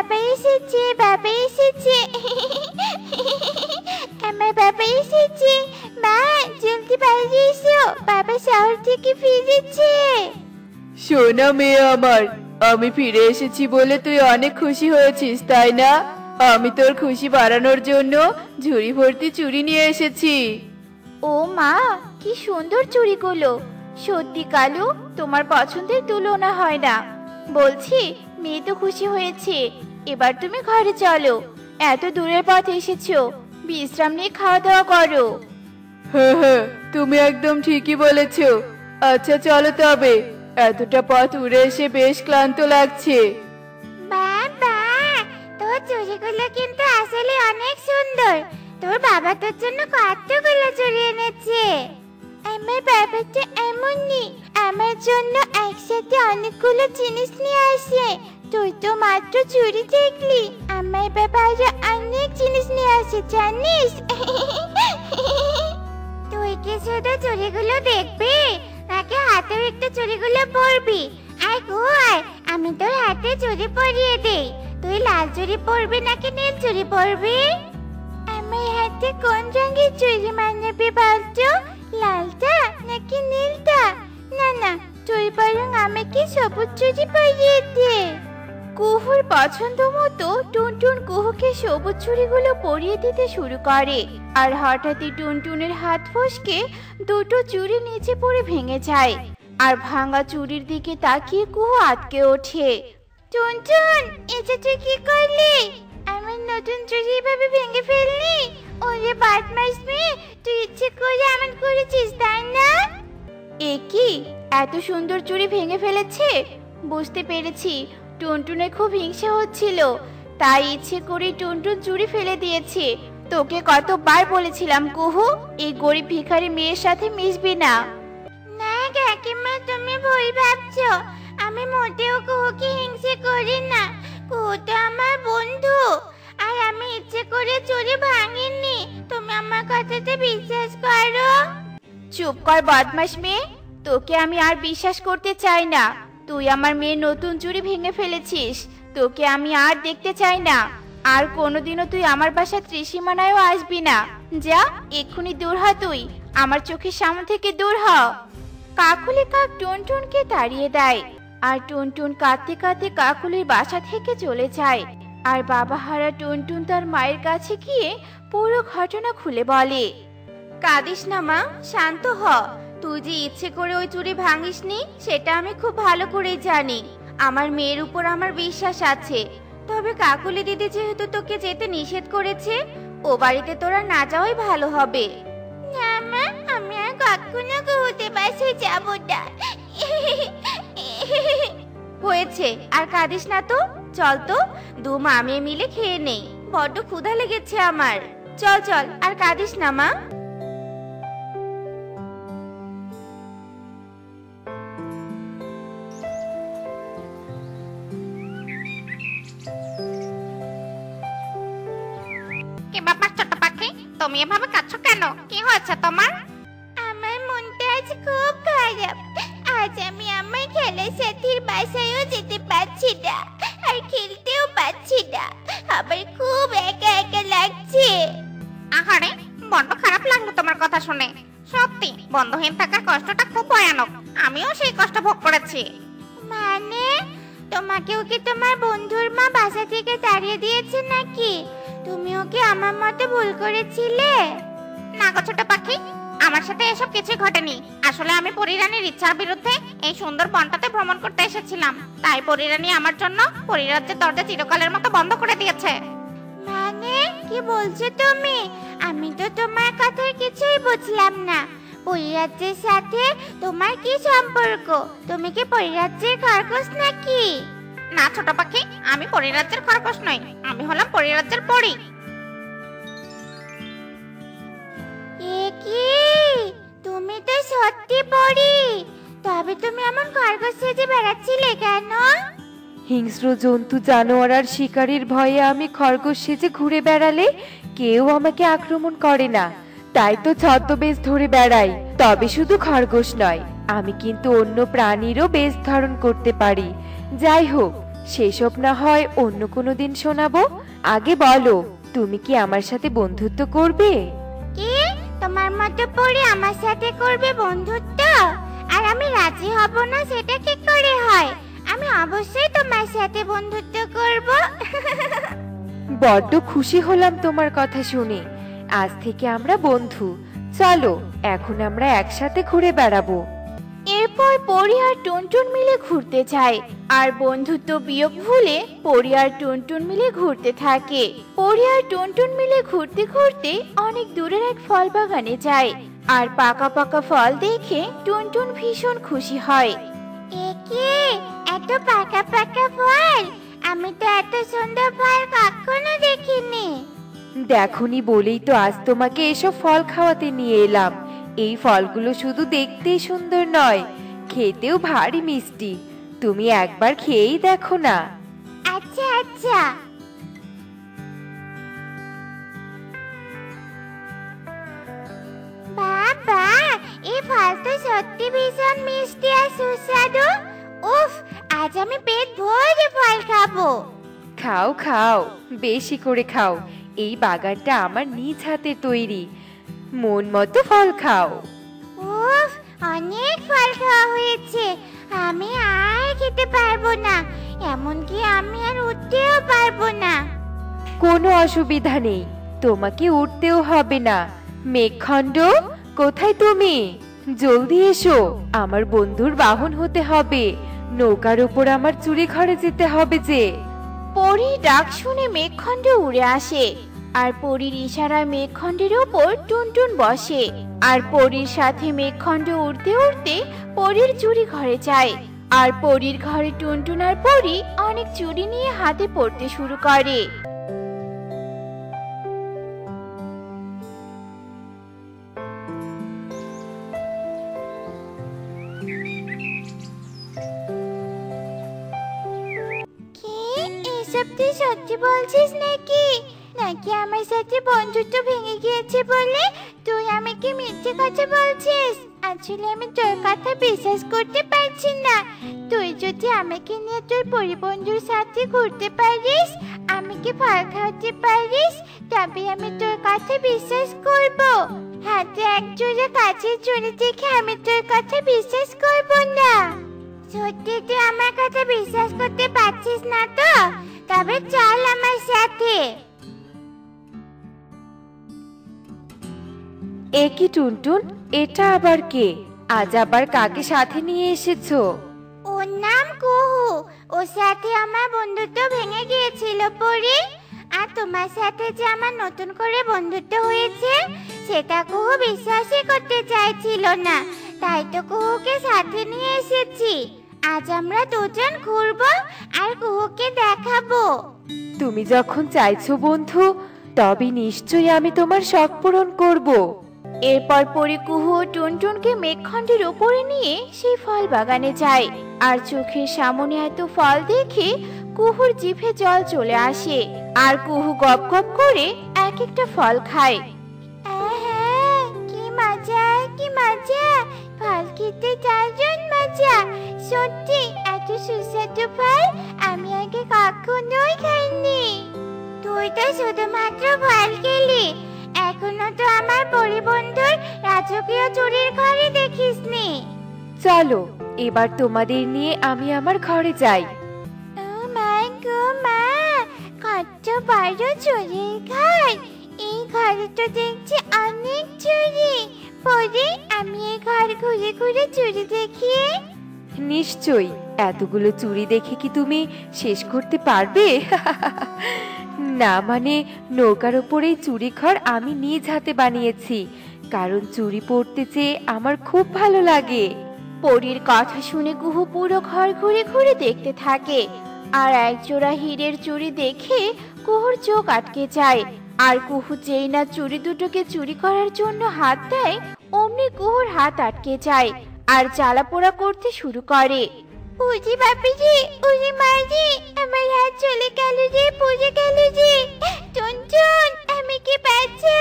বাবা এসেছে, বাবা এসেছে। আমার বাবা এসেছে। মা, জলদি বাইরে এসো, বাবা শহর থেকে ফিরেছে। সোনা মেয়ে আমার, আমি ফিরে এসেছি বলে তুই অনেক খুশি হয়েছিস তাই না? আমি তোর খুশি বাড়ানোর জন্য ঝুড়ি ভর্তি চুড়ি নিয়ে এসেছি। ও মা, কি সুন্দর চুড়িগুলো! সত্যি কালু, তোমার পছন্দের তুলনা হয় না। বলছি, মেয়ে তো খুশি হয়েছে। এবার তুমি ঘরে চলো, এত দূরের পথ এসেছো, বিশ্রাম নিয়ে খাওয়া দাওয়া করো। হ্যাঁ হ্যাঁ, তুমি একদম ঠিকই বলেছ। আচ্ছা চলো তবে, এতটা পথ উড়ে এসে বেশ ক্লান্ত লাগছে। বাবা, তোর চুড়িগুলো কিন্তু আসলে অনেক সুন্দর। তোর বাবা তোর জন্য কতগুলো চুড়ি এনেছে। আমার বাবা তো এমনই, আমার জন্য একসাথে অনেকগুলো জিনিস নিয়ে আসে। তুই তো মাত্র চুড়ি দেখলি, আমার বাবা আরো অনেক জিনিস নিয়ে আসে জানিস। তুই কি শুধু চুড়িগুলো দেখবি, নাকি হাতের একটা চুড়িগুলো পরবি? আয় গো আয়, আমি তোর হাতে চুড়ি পরিয়ে দেই। তুই লাল চুড়ি পরবি নাকি নীল চুড়ি পরবি? আমার হাতে কোন রঙের চুড়ি মানাবে বলতো? লালটা নাকি নীলটা? না না, তুই বরং আমাকে সবুজ চুড়ি পরিয়ে দে। কুহুর পছন্দ মতো টুনটুন কুহুকে সবুজ চুড়িগুলো পরিয়ে দিতে শুরু করে। আর হঠাৎই টুনটুনের হাত ফসকে দুটো চুড়ি নিচে পড়ে ভেঙে যায়। আর ভাঙা চুড়ির দিকে তাকিয়ে কুহু আটকে ওঠে। টুনটুন, এটা তুই কি করলি? আমার নতুন চুড়ি এভাবে ভেঙে ফেললি? ওরে বদমাশ মেয়ে, তুই ইচ্ছে করে এমন করেছিস তাই না? এ কি, এত সুন্দর চুড়ি ভেঙে ফেলেছে? বুঝতে পেরেছি, টুনটুনের খুব হিংসা হচ্ছিল, তাই ইচ্ছে করে টুনটুন চুড়ি ফেলে দিয়েছে। তোকে কতবার বলেছিলাম কুহু, এই গরিব ভিখারি মেয়ের সাথে মিশবি না। না কাকিমা, তুমি ভুল ভাবছো। আমি মোটেও কুহুকে হিংসে করি না। কুহু তো আমার বন্ধু, আর আমি ইচ্ছে করে চুড়ি ভাঙিনি। তুমি আমার কথাতে বিশ্বাস করো। চুপ কর বদমাশ মেয়ে, তোকে আমি আর বিশ্বাস করতে চাই না। তুই আমার মেয়ের নতুন চুড়ি ভেঙে ফেলেছিস, তোকে আমি আর দেখতে চাই না। আর কোনোদিনও তুই আমার বাসার ত্রিসীমানায়ও আসবি না। যা, এক্ষুনি দূর হ, তুই আমার চোখের সামনে থেকে দূর হ। কাকুলি কাক টুনটুনকে তাড়িয়ে দেয়, আর টুনটুন কাঁদতে কাঁদতে কাকুলির বাসা থেকে চলে যায়। আর বাবা হারা টুনটুন তার মায়ের কাছে গিয়ে পুরো ঘটনা খুলে বলে। কাঁদিস না মা, শান্ত হ। তুই যে ইচ্ছে করে ওই চুড়ি ভাঙিসনি, সেটা আমি খুব ভালো করেই জানি। আমার মেয়ের উপর আমার বিশ্বাস আছে। তবে কাকুলি দিদি যেহেতু তোকে যেতে নিষেধ করেছে, ও বাড়িতে তোরা না যাওয়াই ভালো হবে। না মা, আমি আর কখনো কুহুতে বাসায় যাব না। হয়েছে, আর কাঁদিস না তো। চল তো, দু মা মেয়ে মিলে খেয়ে নেই, বড্ড ক্ষুধা লেগেছে আমার। চল চল, আর কাঁদিস না মা। কি ব্যাপার ছোট পাখি, তুমি এভাবে কাঁদছো কেন? কি হয়েছে তোমার? আমার মনটা আজ খুব খারাপ। আজ আমি আমার খেলার সাথীর বাসায়ও যেতে পারছি না, আর খেলতেও পারছি না। আমার খুব একা একা লাগছে। আহারে, বড্ড খারাপ লাগলো তোমার কথা শুনে। সত্যি বন্ধহীন থাকার কষ্টটা খুব ভয়ানক। আমিও সেই কষ্ট ভোগ করেছি। মানে, তোমাকেও কি তোমার বন্ধুর মা বাসা থেকে তাড়িয়ে দিয়েছে নাকি? তুমিও কি আমার মতো ভুল করেছিলে? না গো ছোট পাখি, আমার সাথে এসব কিছু ঘটেনি। আসলে আমি পরিরানীর ইচ্ছার বিরুদ্ধে এই সুন্দর বনটাতে ভ্রমণ করতে এসেছিলাম, তাই পরিরানী আমার জন্য পরিরাজ্যের দরজা চিরকালের মতো বন্ধ করে দিয়েছে। মানে, কি বলছো তুমি? আমি তো তোমার কথার কিছুই বুঝলাম না। পরিরাজ্যের সাথে তোমার কি সম্পর্ক? তুমি কি পরিরাজ্যের খরগোশ নাকি? না ছোট পাখি, আমি পরিরাজ্যের খরগোশ নই, আমি হলাম পরিরাজ্যের পরী। এ কি, তুমি তো সত্যি পরী। তবে তুমি এমন খরগোশ সেজে বেড়াচ্ছিলে কেন? হিংস্র জন্তু জানোয়ার আর শিকারীর ভয়ে আমি খরগোশ সেজে ঘুরে বেড়ালে কেউ আমাকে আক্রমণ করে না, তাই তো ছদ্মবেশ ধরে বেড়াই। তবে শুধু খরগোশ নয়, আমি কিন্তু অন্য প্রাণীরও বেশ ধারণ করতে পারি। যাই হোক, সেসব না হয় অন্য কোনো দিন শোনাবো। আগে বলো, তুমি কি আমার সাথে বন্ধুত্ব করবে? কি তোমার মতো পরি আমার সাথে করবে বন্ধুত্ব? আর আমি রাজি হব না সেটা কি করে হয়? আমি অবশ্যই তোমার সাথে বন্ধুত্ব করব। বড্ড খুশি হলাম তোমার কথা শুনে। আজ থেকে আমরা বন্ধু। চলো এখন আমরা একসাথে ঘুরে বেড়াবো। এরপর পরি আর টুনটুন মিলে ঘুরতে যায়, আর বন্ধুত্ব বিয়োগ ভুলে পরি আর টুনটুন মিলে ঘুরতে থাকে। পরি আর টুনটুন মিলে ঘুরতে ঘুরতে অনেক দূরের এক ফল বাগানে যায়, আর পাকা পাকা ফল দেখে টুনটুন ভীষণ খুশি হয়। এ কি এত পাকা পাকা ফল? আমি তো এত সুন্দর ফল কখনো দেখিনি। দেখনি বলেই তো আজ তোমাকে এসব ফল খাওয়াতে নিয়ে এলাম। এই ফলগুলো শুধু দেখতেই সুন্দর নয়, খেতেও ভারী মিষ্টি। তুমি একবার খেয়েই দেখো না। আচ্ছা আচ্ছা। বাবা, এই ফল তো সত্যি ভীষণ মিষ্টি আর সুস্বাদু। উফ, আজ আমি পেট ভরে ফল খাবো। খাও খাও, বেশি করে খাও। এই বাগানটা আমার নিজ হাতে তৈরি। মন মতো ফল খাও। উফ, অনেক ফল খাওয়া হয়েছে। আমি আর খেতে পারবো না, এমনকি আমি আর উঠতেও পারবো না। কোনো অসুবিধা নেই, তোমাকে উঠতেও হবে না। মেঘখণ্ড, কোথায় তুমি? জলদি এসো, আমার বন্ধুর বাহন হতে হবে। নৌকার উপর আমার চুরি ঘরে যেতে হবে যে। পরি ডাক শুনে মেঘখণ্ড উড়ে আসে, আর পরীর ইশারায় মেঘখণ্ডের ওপর টুনটুন বসে। আর পরীর সাথে মেঘখণ্ড উড়তে উড়তে পরীর চুরি ঘরে যায়, আর পরীর ঘরে টুনটুন আর পরি অনেক চুরি নিয়ে হাতে পড়তে শুরু করে। কি এসব তুই সত্যি বলছিস নাকি? নাকি আমার সাথে বন্ধুত্ব ভেঙে গিয়েছে বলে তুই আমাকে মিথ্যে কথা বলছিস? আসলে আমি তোর কথা বিশ্বাস করতে পারছি না। তুই যদি আমাকে নিয়ে তোর পরিবন্ধুর সাথে ঘুরতে পারিস, আমাকে ফল খাওয়াতে পারিস, তবে আমি তোর কথা বিশ্বাস করব। হাতে এক জোড়া কাচের চুড়ি দেখে আমি তোর কথা বিশ্বাস করব না। সত্যি তুই আমার কথা বিশ্বাস করতে পারছিস না তো? তবে চল আমার সাথে। এ কি টুনটুন, এটা আবার কে? আজ আবার কাকে সাথে নিয়ে এসেছো? ওর নাম কুহু। ওর সাথে আমার বন্ধুত্ব ভেঙে গিয়েছিল পরি। আর তোমার সাথে যে আমার নতুন করে বন্ধুত্ব হয়েছে সেটা কুহু বিশ্বাসই করতে চাইছিল না, তাই তো কুহুকে সাথে নিয়ে এসেছি। আজ আমরা দুজন ঘুরবো আর কুহুকে দেখাবো। তুমি যখন চাইছো বন্ধু, তবে নিশ্চয়ই আমি তোমার শখ পূরণ করব। এরপর পরি কুহু ও টুনটুনকে মেঘখণ্ডের উপরে নিয়ে সেই ফল বাগানে যায়, আর চোখের সামনে এত ফল দেখে কুহুর জিভে জল চলে আসে, আর কুহু গপ গপ করে এক একটা ফল খায়। আহা, কি মজা কি মজা! ফল খেতে দারুণ মজা। সত্যি এত সুস্বাদু ফল আমি আগে কখনোই খাইনি। তুই তো শুধুমাত্র ফল খেলি, এখনো তো আমার পরিবন্ধুর রাজকীয় চুরির ঘরে দেখিসনি। চলো এবার তোমাদের নিয়ে আমি আমার ঘরে যাই। ও মা গো মা, কত বড় চুরির ঘর! এই ঘরে তো দেখছি অনেক চুরি। পরে আমি এই ঘর ঘুরে ঘুরে চুরি দেখি। নিশ্চয়ই, এতগুলো চুরি দেখে কি তুমি শেষ করতে পারবে? না মানে, নৌকার উপরে চুরি ঘর আমি নিজ হাতে বানিয়েছি, কারণ চুরি পড়তে চেয়ে আমার খুব ভালো লাগে। পরীর কথা শুনে কুহু পুরো ঘর ঘুরে ঘুরে দেখতে থাকে, আর একজোড়া হীরের চুড়ি দেখে কুহুর চোখ আটকে যায়। আর কুহু যেই না চুড়ি দুটোকে চুরি করার জন্য হাত দেয়, অমনি কুহুর হাত আটকে যায় আর জ্বালা পোড়া করতে শুরু করে। উজি বাপি জি, উজি মা জি, আমার হাত চলে গেল রে, পুড়ে গেল রে। টুনটুন, আমি কি বাচ্চা?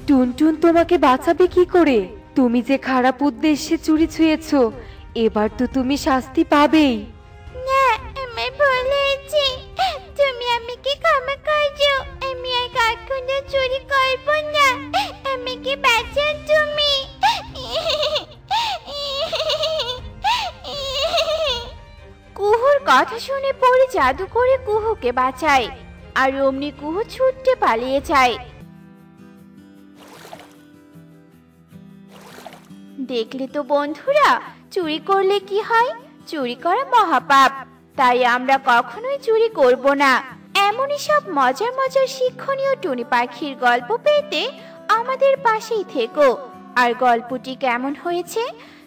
টুনটুন তোমাকে বাঁচাবে কি করে? তুমি যে খারাপ উদ্দেশ্যে চুরি ছুঁয়েছো, এবার তো তুমি শাস্তি পাবেই। না, আমার ভুল হয়েছে, তুমি আমাকে ক্ষমা করো। আমি আর কখনো চুরি করব না। আমাকে বাঁচাও তুমি। কুহুর কথা শুনে পরি জাদু করে কুহুকে বাঁচায়, আর অমনি কুহু ছুটতে পালিয়ে যায়। দেখলে তো বন্ধুরা, চুরি করলে কি হয়? চুরি করা মহাপাপ। তাই আমরা কখনোই চুরি করব না। এমনই সব মজার মজার শিক্ষণীয় টুনি পাখির গল্প পেতে আমাদের পাশেই থেকো। আর গল্পটি কেমন হয়েছে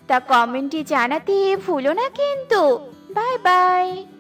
তা কমেন্টে জানাতে ভুলো না কিন্তু। Bye bye.